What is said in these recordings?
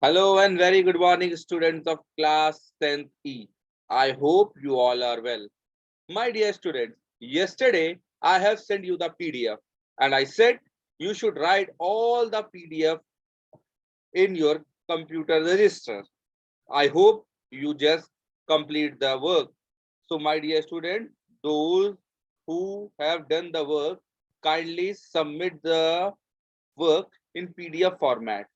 Hello and very good morning, students of class 10th E. I hope you all are well. My dear students, yesterday I have sent you the PDF and I said you should write all the PDF in your computer register. I hope you just complete the work. So, my dear students, those who have done the work, kindly submit the work in PDF format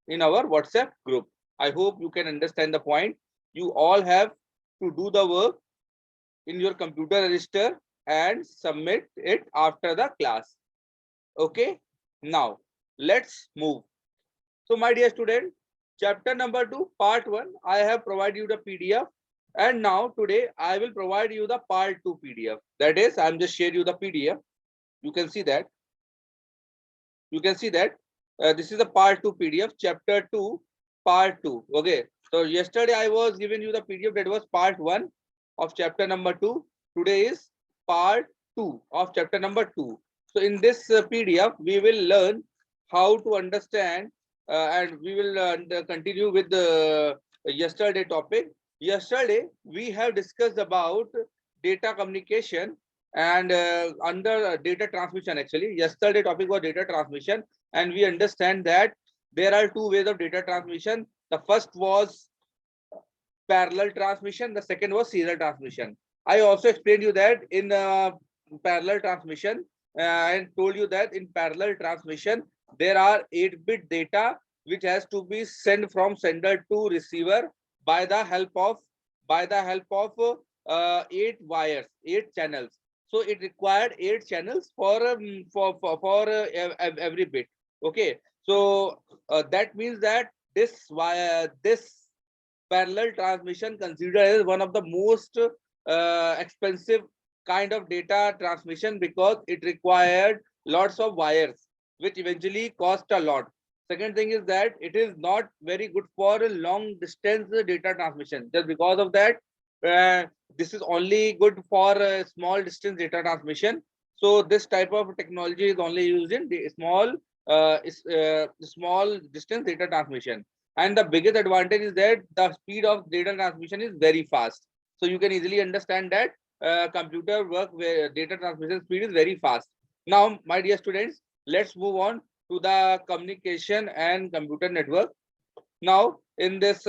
in our WhatsApp group. I hope you can understand the point. You all have to do the work in your computer register and submit it after the class. Okay, now let's move. So, my dear student, chapter number 2, part 1, I have provided you the PDF. And now today I will provide you the part 2 PDF. That is, I'm just share you the PDF. You can see that. You can see that this is the part 2 PDF, chapter 2, part 2. Okay. So yesterday I was giving you the PDF that was part 1 of chapter number 2. Today is part 2 of chapter number 2. So in this PDF, we will learn how to understand and we will continue with the yesterday topic. Yesterday, we have discussed about data communication and under data transmission. Actually, yesterday topic was data transmission, and we understand that there are two ways of data transmission. The first was parallel transmission, the second was serial transmission. I also explained you that in parallel transmission and told you that in parallel transmission there are 8-bit data which has to be sent from sender to receiver by the help of eight wires, eight channels. So it required eight channels for every bit. Okay, so that means that this parallel transmission considered as one of the most expensive kind of data transmission because it required lots of wires, which eventually cost a lot. Second thing is that it is not very good for long distance data transmission. Just because of that, uh, this is only good for small distance data transmission. So this type of technology is only used in the small distance data transmission. And the biggest advantage is that the speed of data transmission is very fast. So you can easily understand that computer work where data transmission speed is very fast. Now, my dear students, let's move on to the communication and computer network. Now, in this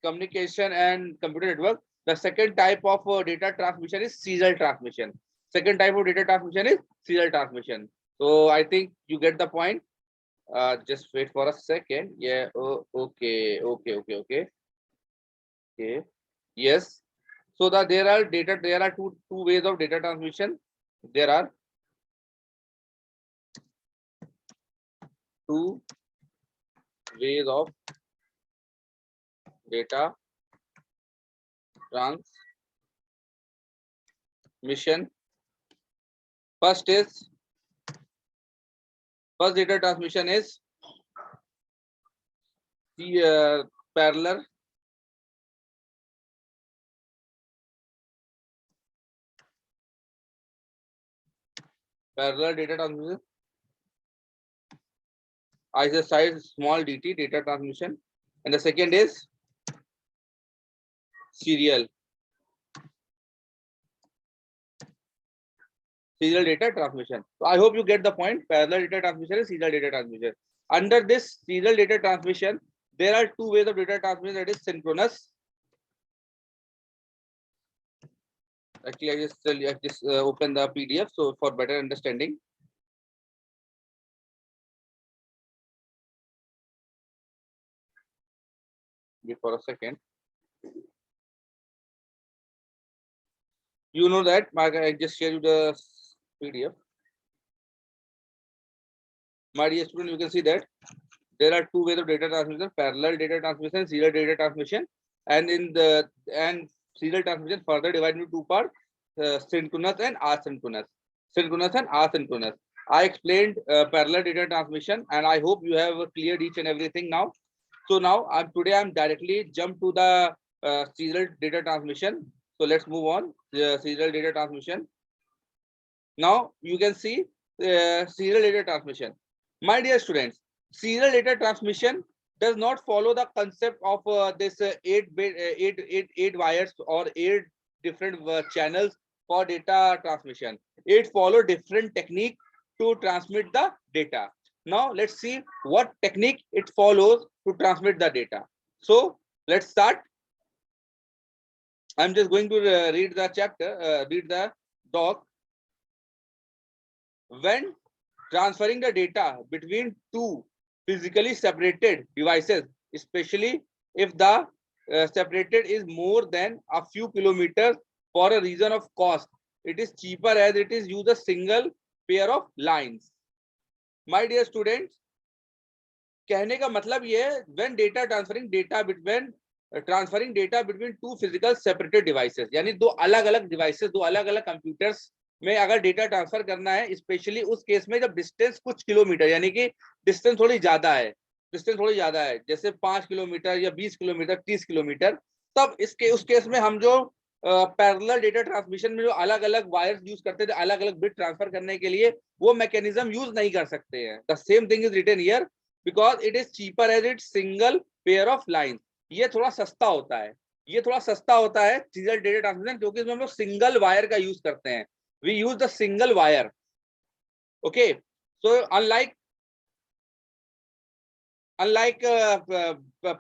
communication and computer network, the second type of data transmission is serial transmission. Second type of data transmission is serial transmission. So I think you get the point. Just wait for a second. Yeah. Oh, okay. Okay. Okay. Okay. Okay. Yes. So there are data. There are two ways of data transmission. There are two ways of data transmission. First is first data transmission is the parallel data transmission. I just size small dt data transmission, and the second is serial data transmission. So I hope you get the point. Parallel data transmission is serial data transmission. Under this serial data transmission, there are two ways of data transmission, that is synchronous. Actually, I just open the PDF so for better understanding. Wait for a second. You know that I just share you the PDF. My dear student, you can see that there are two ways of data transmission: parallel data transmission, serial data transmission. And in the serial transmission further divided into two parts: synchronous and asynchronous. Synchronous and asynchronous. I explained parallel data transmission, and I hope you have cleared each and everything now. So now I'm directly jump to the serial data transmission. So let's move on. Serial data transmission. Now you can see serial data transmission. My dear students, serial data transmission does not follow the concept of this eight wires or eight different channels for data transmission. It follow different technique to transmit the data. Now let's see what technique it follows to transmit the data. So let's start. I'm just going to read the chapter, read the doc. When transferring the data between two physically separated devices, especially if the separated is more than a few kilometers for a reason of cost, it is cheaper as it is use a single pair of lines. My dear students, कहने का मतलब ये है when data transferring data between two physical separated devices, यानी दो अलग अलग devices, दो अलग अलग computers में अगर डेटा ट्रांसफर करना है, स्पेशली उस केस में जब डिस्टेंस कुछ किलोमीटर, यानी कि डिस्टेंस थोड़ी ज्यादा है, जैसे 5 किलोमीटर या 20 किलोमीटर 30 किलोमीटर, तब इसके उस केस में हम जो पैरेलल डेटा ट्रांसमिशन में जो अलग अलग वायर्स यूज करते थे अलग अलग बिट ट्रांसफर करने के लिए, वो मैकेनिज्म यूज नहीं कर सकते हैं. The same thing is written here because it is cheaper as it single pair of line. ये थोड़ा सस्ता होता है, सीरियल डेटा ट्रांसमिशन, क्योंकि इसमें हम लोग सिंगल वायर का यूज करते हैं. We use the single wire. Okay, so unlike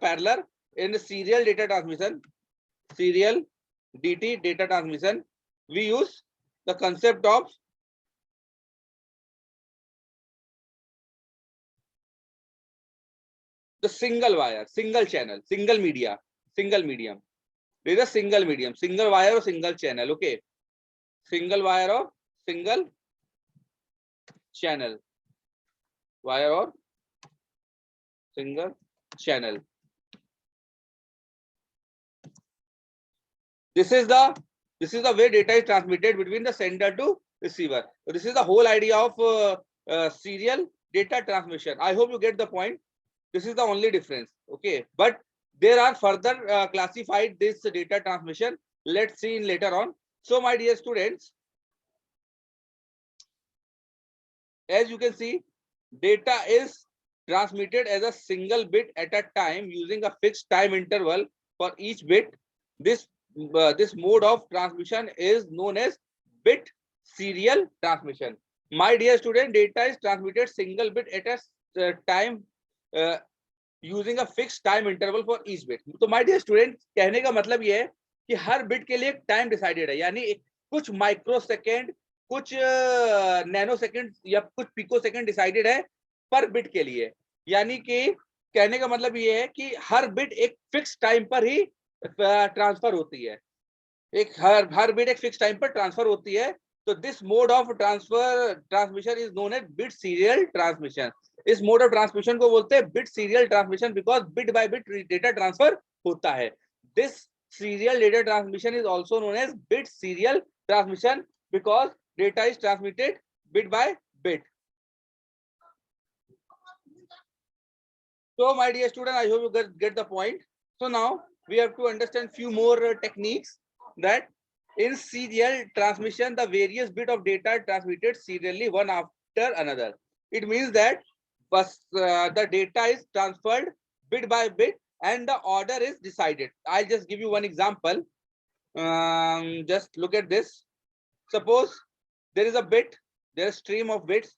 parallel, in serial data transmission, serial DT data transmission, we use the concept of the single wire, single channel, single medium. There is a single medium, single wire or single channel. Okay, single wire or single channel, wire or single channel. This is the way data is transmitted between the sender to receiver. So this is the whole idea of serial data transmission. I hope you get the point. This is the only difference. Okay, but there are further classified this data transmission. Let's see in later on. So my dear students, as you can see, data is transmitted as a single bit at a time using a fixed time interval for each bit. This mode of transmission is known as bit serial transmission. My dear student, data is transmitted single bit at a time using a fixed time interval for each bit. तो my dear student, कहने का मतलब ये है कि हर bit के लिए एक टाइम डिसाइडेड है, यानी कुछ माइक्रो सेकेंड, कुछ नैनो सेकेंड या कुछ पिको सेकेंड डिसाइडेड है पर बिट के लिए. यानी कि कहने का मतलब ये है कि हर बिट एक फिक्स टाइम पर ही ट्रांसफर होती है, हर बिट एक फिक्स टाइम पर ट्रांसफर होती है. तो this mode of transmission is known as bit serial transmission. इस मोड ऑफ ट्रांसमिशन को बोलते हैं bit serial transmission because bit by bit data transfer होता है. दिस serial data transmission is also known as bit serial transmission because data is transmitted bit by bit. So my dear student, I hope you get the point. So now we have to understand few more techniques, that in serial transmission the various bit of data transmitted serially one after another. It means that the data is transferred bit by bit and the order is decided. I'll just give you one example. Just look at this. Suppose there is a bit, there is a stream of bits.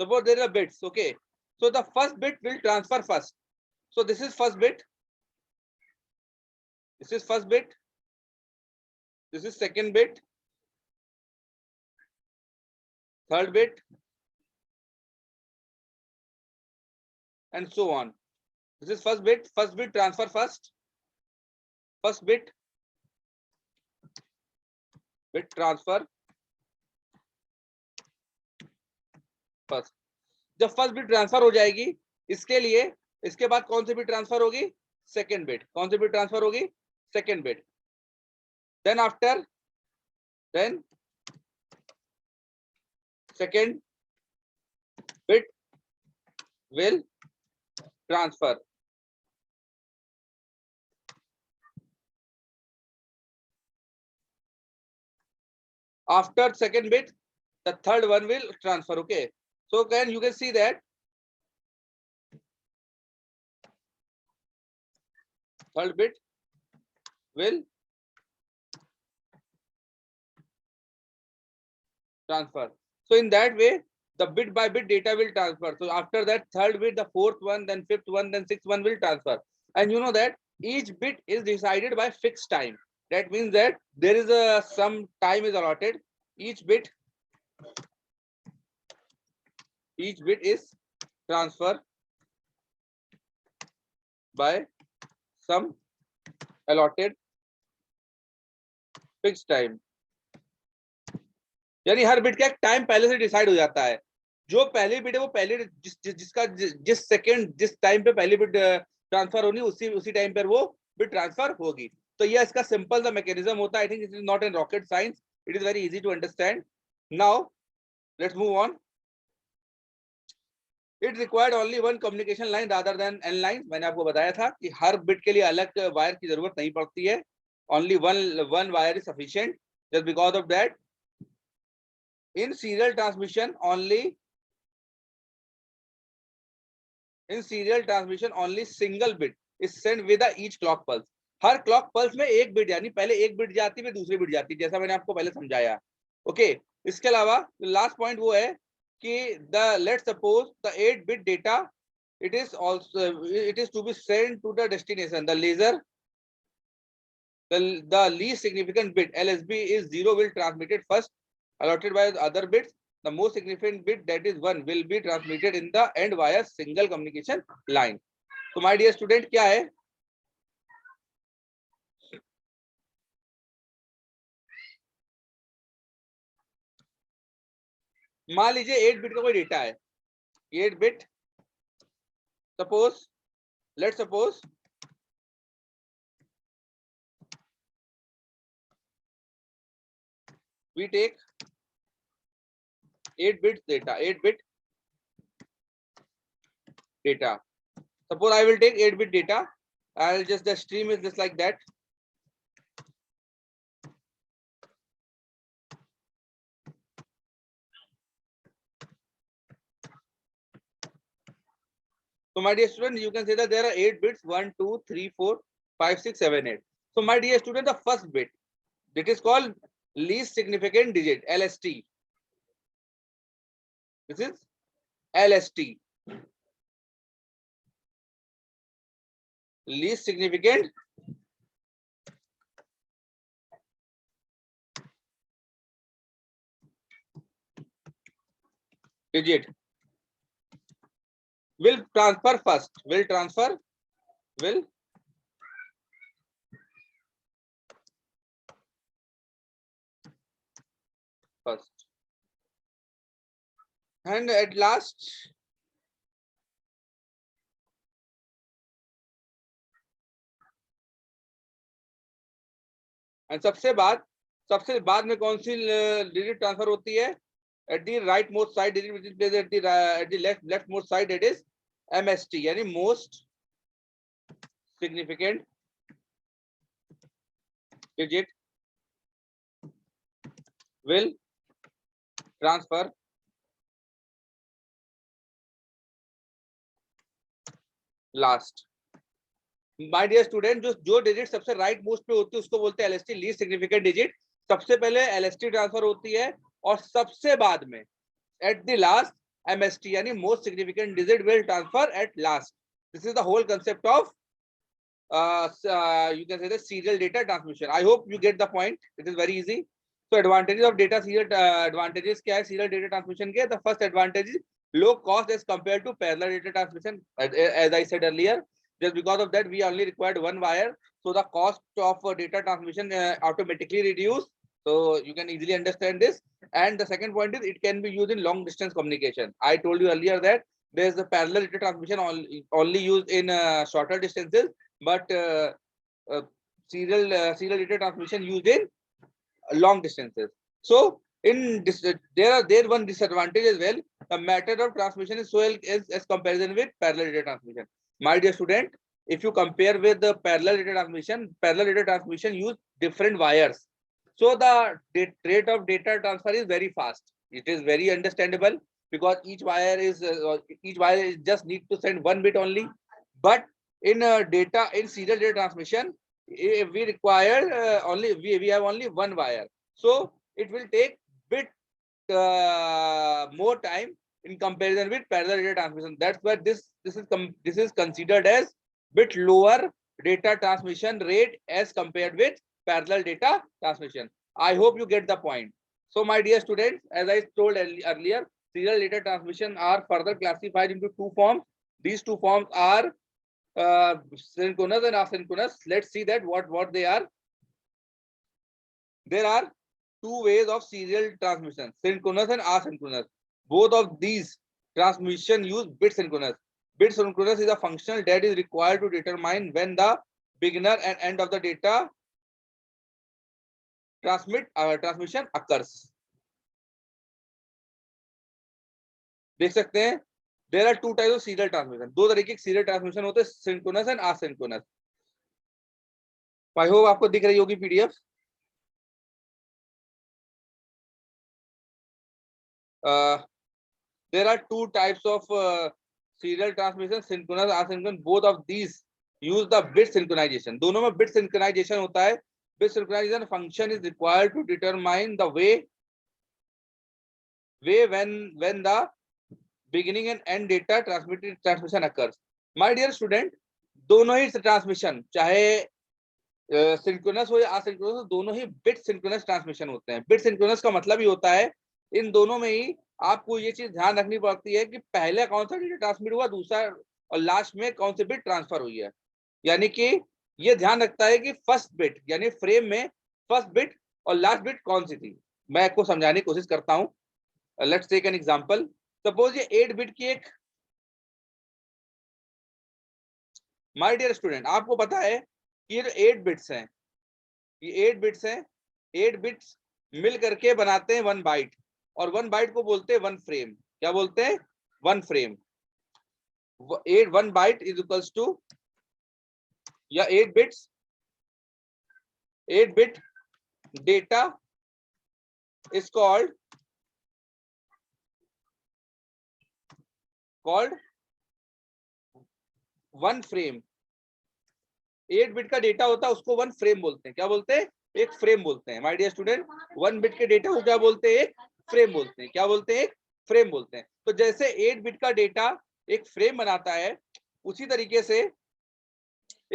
Suppose there are bits, okay. So the first bit will transfer first. So this is first bit. This is first bit. This is second bit. Third bit. And so on. This is first bit. First bit transfer first. First bit. Bit transfer first. जब first bit transfer हो जाएगी, इसके लिए इसके बाद कौन सी bit transfer होगी? Second bit. कौन सी बिट ट्रांसफर होगी? Second bit. Then after then second bit will transfer. After second bit, the third one will transfer. Okay, so you can see that third bit will transfer. So in that way, the bit by bit data will transfer. So after that third bit, the fourth one, then fifth one, then sixth one will transfer. And you know that each bit is decided by fixed time. That means that there is some time is allotted. Each bit is transferred by some allotted fixed time. यानी हर bit का एक time पहले से decide हो जाता है. जो पहली बिट है वो पहले जिस सेकंड जिस टाइम पे पहली बिट ट्रांसफर होनी उसी टाइम पर वो बिट ट्रांसफर होगी. तो ये इसका सिंपल सा मैकेनिज्म होता है. I think it is not in rocket science. It is very easy to understand. Now let's move on. It required only one communication line rather than n line. मैंने आपको बताया था कि हर बिट के लिए अलग वायर की जरूरत नहीं पड़ती है. Only one wire is sufficient. Just because of that in serial transmission only single bit is sent with each clock pulse. Her clock pulse में एक बिट, यानी पहले एक बिट जाती है दूसरी बिट जाती है, जैसा मैंने आपको पहले समझाया. ओके, इसके अलावा लास्ट पॉइंट वो है कि let's suppose the 8 bit data it is to be sent to the destination. The least significant bit LSB is 0 will transmitted first, allotted by the other bits. The most significant bit, that is 1, will be transmitted in the end via single communication line. So my dear student, क्या है? मान लीजिए 8 bit का कोई data है. 8 bit, let's suppose we take 8 bit data. Suppose I will take 8 bit data. I'll just, the stream is just like that. So my dear student, you can say that there are 8 bits, 1, 2, 3, 4, 5, 6, 7, 8. So my dear student, the first bit, it is called least significant digit, LST. This is LST. Least significant digit will transfer first. First. And at last, and सबसे बाद में कौन सी digit transfer होती है? At the rightmost side digit, which is placed at the leftmost side, it is MST, यानी most significant digit will transfer last. My dear student, जो digit सबसे right most पे होती है उसको बोलते हैं LST, लीस्ट सिग्निफिकेंट डिजिट. सबसे पहले LST ट्रांसफर होती है और सबसे बाद में at the last MST, यानी most significant digit will transfer at last. This is the whole concept of you can say the serial data transmission. I hope you get the point. It is very easy. So advantages of data serial advantages क्या है serial data transmission के? The first advantage is low cost as compared to parallel data transmission. As I said earlier, just because of that we only required one wire, so the cost of data transmission automatically reduced. So you can easily understand this. And the second point is it can be used in long distance communication. I told you earlier that there is a parallel data transmission only used in shorter distances, but serial data transmission used in long distances. So in this, there one disadvantage as well. The method of transmission is so as comparison with parallel data transmission. My dear student, if you compare with the parallel data transmission use different wires. So the rate of data transfer is very fast. It is very understandable because each wire is just need to send one bit only. But in serial data transmission, we require we have only one wire, so it will take bit more time in comparison with parallel data transmission. That's why this is considered as bit lower data transmission rate as compared with parallel data transmission. I hope you get the point. So my dear students, as I told earlier, serial data transmission are further classified into two forms. These two forms are synchronous and asynchronous. Let's see that what they are. There are two ways of serial transmission, synchronous and asynchronous. Both of these transmission use bit synchronous. Bit synchronous is a function that is required to determine when the beginner and end of the data transmission occurs. देख सकते हैं, there are two types of serial transmission. दो तरीके के serial transmission होते हैं, synchronous and asynchronous. I hope आपको दिख रही होगी PDF. There are two types of serial transmission, synchronous, asynchronous. Both of these use the bit synchronization. दोनों में bit synchronization होता है. Bit synchronization function is required to determine the way when the beginning and end data transmission occurs. My dear student, दोनों ही transmission चाहे synchronous हो या asynchronous हो, दोनों ही बिट सिंक्रोनस ट्रांसमिशन होते हैं. बिट सिंक्रोनस का मतलब ही होता है इन दोनों में ही आपको ये चीज ध्यान रखनी पड़ती है कि पहले कौन सा डेटा ट्रांसमिट हुआ, दूसरा और लास्ट में कौन सी बिट ट्रांसफर हुई है. यानी कि ये ध्यान रखता है कि फर्स्ट बिट यानी फ्रेम में फर्स्ट बिट और लास्ट बिट कौन सी थी. मैं आपको समझाने की कोशिश करता हूँ. Let's take an example. Suppose ये 8 बिट की एक, माय डियर स्टूडेंट, आपको पता है कि ये जो 8 बिट्स हैं, ये 8 बिट्स हैं, 8 बिट्स मिल करके बनाते हैं 1 बाइट, और 1 बाइट को बोलते हैं 1 फ्रेम. क्या बोलते हैं? 1 frame. 1 byte is equals to, या 8 bits, 8 bit data is called 1 frame. 8 bit का डेटा होता है उसको 1 फ्रेम बोलते हैं. क्या बोलते हैं? एक फ्रेम बोलते हैं. माय डियर स्टूडेंट, 1 बिट के डेटा को क्या बोलते हैं? एक फ्रेम बोलते हैं. क्या बोलते हैं? एक फ्रेम बोलते हैं. तो जैसे 8 बिट का डेटा एक फ्रेम बनाता है, उसी तरीके से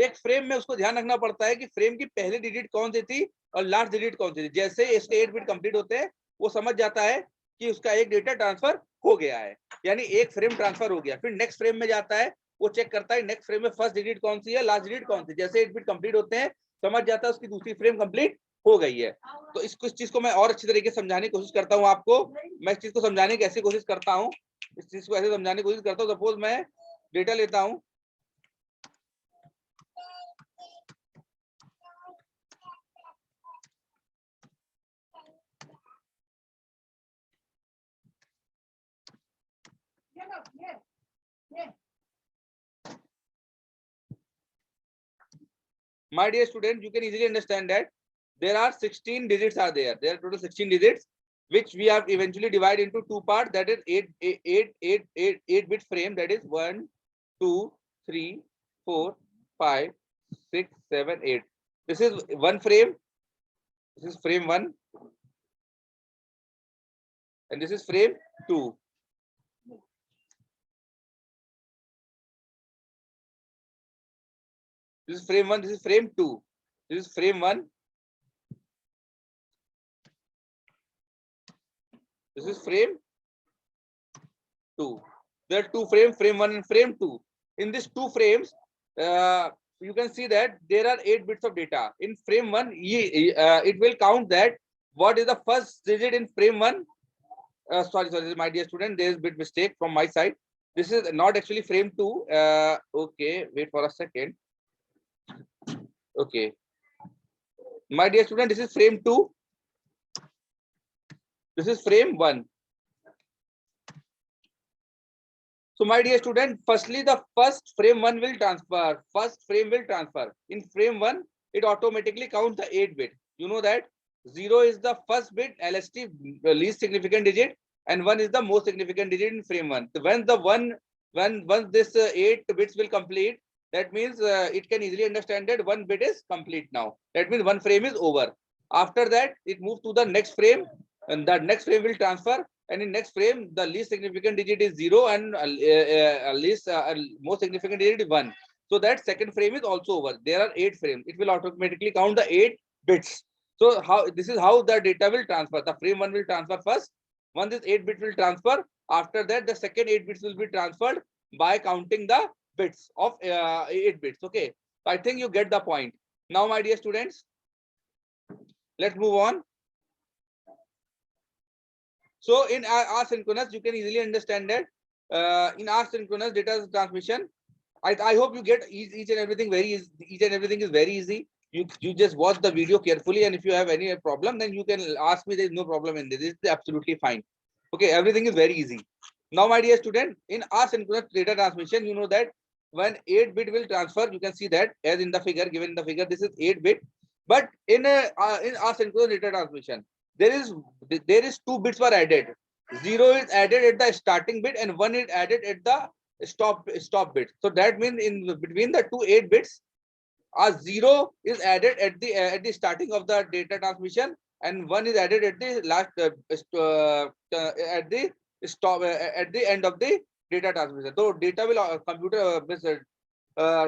एक फ्रेम में उसको ध्यान रखना पड़ता है कि फ्रेम की पहली डिजिट कौन सी थी और लास्ट डिजिट कौन सी थी. जैसे इसके 8 बिट कंप्लीट होते हैं, वो समझ जाता है कि उसका एक डेटा ट्रांसफर हो गया है, यानी एक फ्रेम ट्रांसफर हो गया. फिर नेक्स्ट फ्रेम में जाता है, वो चेक करता है नेक्स्ट फ्रेम में फर्स्ट डिजिट कौन सी है, लास्ट डिजिट कौन सी. जैसे 8 बिट कंप्लीट होते हैं, समझ जाता है उसकी दूसरी फ्रेम कंप्लीट हो गई है. तो इस चीज को मैं और अच्छी तरीके से समझाने की कोशिश करता हूँ आपको. मैं इस चीज को समझाने की ऐसी कोशिश करता हूँ, इस चीज को ऐसे समझाने की कोशिश करता हूँ. सपोज मैं डेटा लेता हूँ, my dear student, you can easily understand that there are 16 digits are there. There are total 16 digits, which we have eventually divided into two parts. That is 8 bit frame. That is 1, 2, 3, 4, 5, 6, 7, 8. This is one frame. This is frame 1, and this is frame 2. This is frame 1. This is frame 2. This is frame 1. This is frame 2. There are two frames, frame 1 and frame 2. In these two frames, you can see that there are 8 bits of data. In frame 1, it will count that what is the first digit in frame 1. Sorry, my dear student, there is a bit mistake from my side. This is not actually frame 2. Okay, wait for a second. Okay, my dear student, this is frame 2. This is frame 1. So my dear student, firstly the first frame 1 will transfer. First frame will transfer. In frame 1, it automatically counts the 8 bit. You know that 0 is the first bit, LST least significant digit, and 1 is the most significant digit in frame 1. So once this 8 bits will complete, that means it can easily understand that 1 bit is complete now. That means 1 frame is over. After that, it moves to the next frame, and the next frame will transfer. And in next frame, the least significant digit is 0, and most significant digit is 1. So that second frame is also over. There are 8 frames. It will automatically count the 8 bits. So this is how the data will transfer. The frame 1 will transfer first. Once this 8 bit will transfer, after that the second 8 bits will be transferred by counting the bits of 8 bits. Okay, so I think you get the point. Now, my dear students, let's move on. So in asynchronous, you can easily understand that in asynchronous data transmission, I hope you get each and everything each and everything is very easy. You just watch the video carefully, and if you have any problem, then you can ask me. There is no problem in this. It's absolutely fine. Okay, everything is very easy. Now, my dear student, in asynchronous data transmission, you know that when 8 bit will transfer, you can see that as in the figure, given in the figure, this is 8 bit. But in asynchronous data transmission, there is 2 bits were added. 0 is added at the starting bit, and 1 is added at the stop bit. So that means in between the two 8 bits, a 0 is added at the starting of the data transmission, and 1 is added at the last at the stop at the end of the data transmission. So data will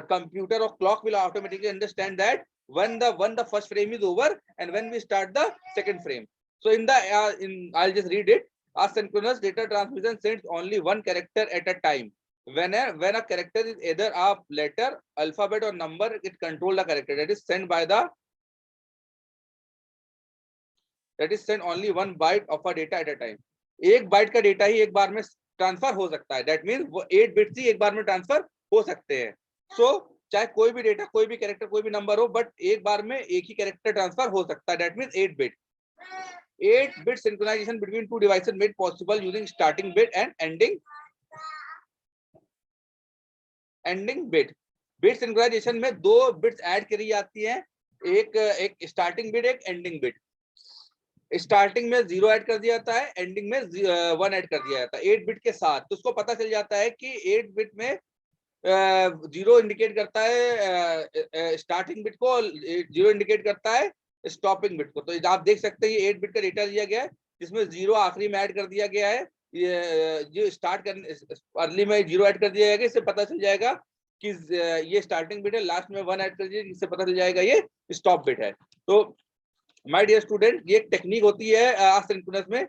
computer or clock will automatically understand that when the first frame is over and when we start the second frame. So in the I'll just read it. Asynchronous data transmission sends only one character at a time. When a character is either a letter, alphabet, or number, it controls the character. That is sent only one byte of a data at a time. एक bite का data ही एक बार में transfer हो सकता है. That means वो 8 bits ही एक बार में ट्रांसफर हो सकते हैं. So चाहे कोई भी डेटा, कोई भी कैरेक्टर, कोई भी नंबर हो, बट एक बार में एक ही कैरेक्टर ट्रांसफर हो सकता है. That means 8 bit. 8-bit synchronization between two devices made possible using starting bit and ending bit. Bit synchronization में दो बिट्स ऐड करी जाती हैं, एक स्टार्टिंग बिट, एक एंडिंग बिट. स्टार्टिंग में 0 ऐड कर दिया जाता है, एंडिंग में 1 ऐड कर दिया जाता है 8 बिट के साथ. तो उसको पता चल जाता है कि 8 बिट में 0 इंडिकेट करता है स्टार्टिंग बिट को, 0 इंडिकेट करता है स्टॉपिंग बिट को. तो आप देख सकते हैं ये 8 बिट का डेटा दिया गया है, जिसमें 0 आखिरी में ऐड कर दिया गया है. ये स्टार्ट करने अर्ली में 0 ऐड कर दिया जाएगा. इससे पता चल जाएगा कि ये स्टार्टिंग बिट है. लास्ट में 1 ऐड कर दिया, इससे पता चल जाएगा ये स्टॉप बिट है. तो माय डियर स्टूडेंट, ये एक टेक्निक होती है एसिंक्रोनस में.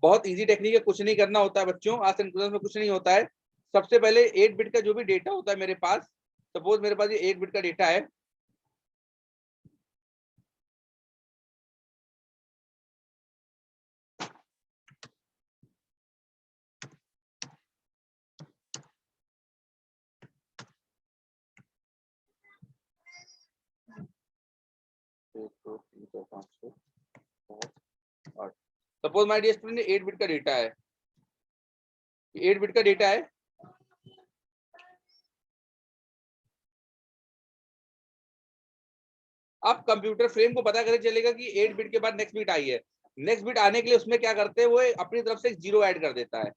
बहुत इजी टेक्निक है, कुछ नहीं करना होता है बच्चों. एसिंक्रोनस में कुछ नहीं होता है. सबसे पहले 8 बिट का जो भी डेटा होता है मेरे पास, सपोज मेरे पास ये 8 बिट का डेटा है. Suppose my dear student 8 bit का डेटा है, 8 बिट का डेटा है. अब कंप्यूटर फ्रेम को पता कैसे चलेगा कि 8 बिट के बाद नेक्स्ट बिट आई है. नेक्स्ट बिट आने के लिए उसमें क्या करते हैं, वो अपनी तरफ से एक 0 ऐड कर देता है.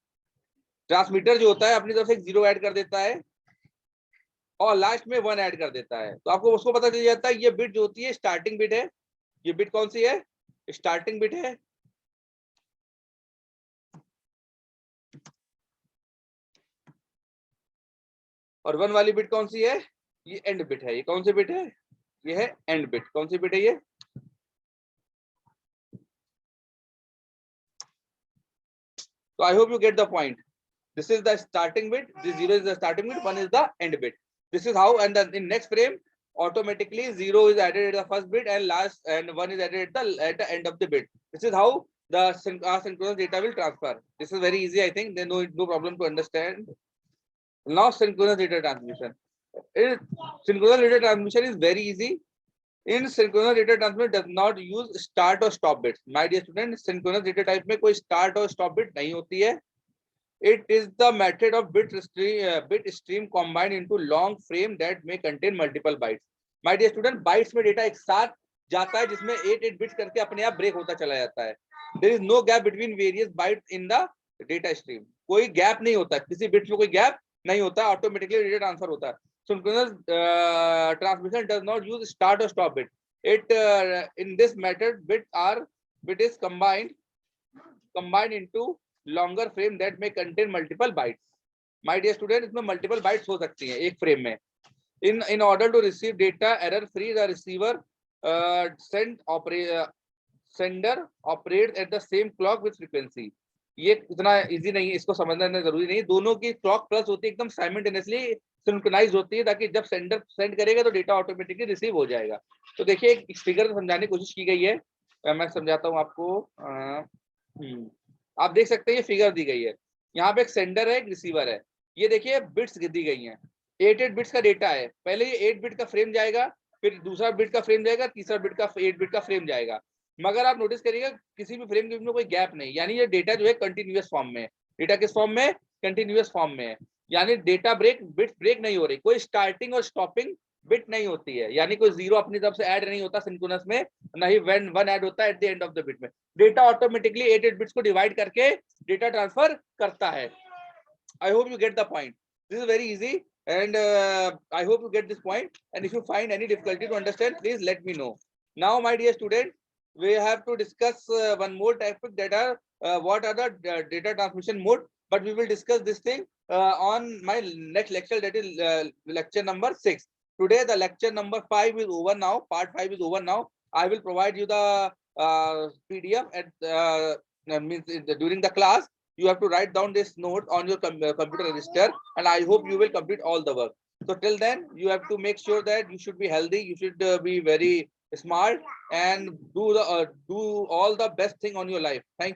ट्रांसमीटर जो होता है अपनी तरफ से एक 0 ऐड कर देता है और लास्ट में 1 ऐड कर देता है. तो आपको उसको पता चल जाता है ये बिट जो होती है स्टार्टिंग बिट है. ये बिट कौन सी है? स्टार्टिंग बिट है. और 1 वाली बिट कौन सी है? ये एंड बिट है. ये कौन सी बिट है? ये है एंड बिट. कौन सी बिट है ये? So I hope you get the point. This is the starting bit. This 0 is the starting bit. 1 is the end bit. This is how, and then in next frame, automatically 0 is added at the first bit, and 1 is added at the end of the bit. This is how the asynchronous data will transfer. This is very easy. I think there's no problem to understand. Now synchronous data transmission. Synchronous data transmission is very easy. In synchronous data transmission does not use start or stop bits. My dear student, synchronous data type में कोई start और stop bit नहीं होती है. It is the method of bit stream combined into long frame that may contain multiple bytes. My dear student, bytes में data एक साथ जाता है जिसमें 8 बिट्स करके अपने आप ब्रेक होता चला जाता है. There is no gap between various bytes in the data stream. कोई गैप नहीं होता, किसी बिट्स में कोई गैप नहीं होता, ऑटोमेटिकली डेटा ट्रांसफर होता है. Synchronous transmission does not use start or stop bit. It in this method bit is combined into longer frame that may contain multiple bytes. My dear student, इसमें multiple bytes हो सकती हैं एक frame में. In order to receive data error free, the receiver sender operates at the same clock with frequency. ये इतना easy नहीं है, इसको समझना जरूरी नहीं. दोनों की क्लॉक प्लस होती है, एकदम साइमल्टेनियसली सिंक्रोनाइज होती है, ताकि जब सेंडर सेंड करेगा तो डेटा ऑटोमेटिकली रिसीव हो जाएगा. तो देखिए एक फिगर समझाने की कोशिश की गई है, मैं समझाता हूँ आपको. आप देख सकते हैं ये फिगर दी गई है, यहाँ पे एक सेंडर है, एक रिसीवर है. ये देखिए बिट्स दी गई हैं, 8 बिट्स का डेटा है. पहले ये 8 बिट का फ्रेम जाएगा, फिर दूसरा बिट का फ्रेम जाएगा, तीसरा बिट का 8 बिट का फ्रेम जाएगा. मगर आप नोटिस करिएगा किसी भी फ्रेम के बीच में कोई गैप नहीं, यानी ये डेटा जो है कंटिन्यूअस फॉर्म में है. डेटा किस फॉर्म में? कंटिन्यूअस फॉर्म में है. यानी डेटा बिट ब्रेक नहीं हो रही, कोई स्टार्टिंग और स्टॉपिंग बिट नहीं होती है, यानी कोई जीरो अपनी तरफ से ऐड नहीं होता सिंक्रोनस में, ना ही वन ऐड होता है at the end of the bit में. डेटा ऑटोमेटिकली 8 बिट्स को डिवाइड करके डेटा ट्रांसफर करता है. I hope you get the point. This is very easy, and I hope you get this point. And if you find any difficulty to understand, please let me know. Now, my dear student, we have to discuss one more topic, that are what are the data transmission mode. But we will discuss this thing on my next lecture, that is lecture number 6. Today, the lecture number 5 is over now. Part 5 is over now. I will provide you the PDF during the class. You have to write down this note on your computer register, and I hope you will complete all the work. So till then, you have to make sure that you should be healthy, you should be very smart, and do all the best thing on your life. Thank you.